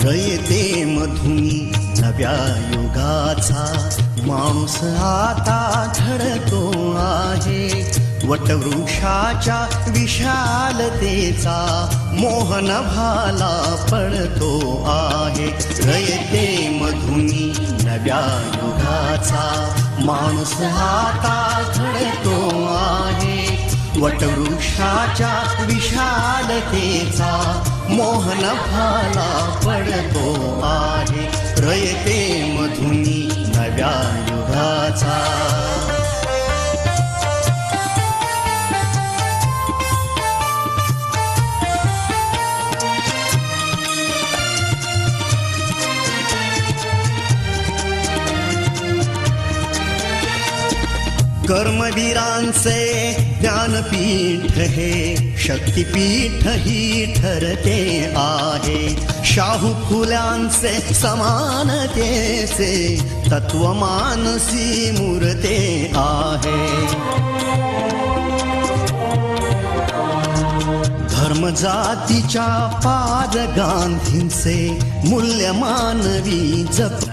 रयते मधुनी नव्या युगाचा माणूस आता घडतो आहे. वटवृक्षाच्या विशालतेचा मोहन भाला पडतो आहे. रयते मधुनी नव्या युगाचा माणूस आता घडतो आहे. वटवृक्षाच्या विशालतेचा मोहन भाला पडतो आहे. रयते मधुनी नव्या युगाचा. कर्मवीरांचे ज्ञानपीठ हे शक्तिपीठ ही ठरते आहे. शाहू फुल्यांचे समानतेचे तत्व मानसी मूर्ते आहे. धर्म जातीच्या पाद गांधींचे मूल्य मानवी जप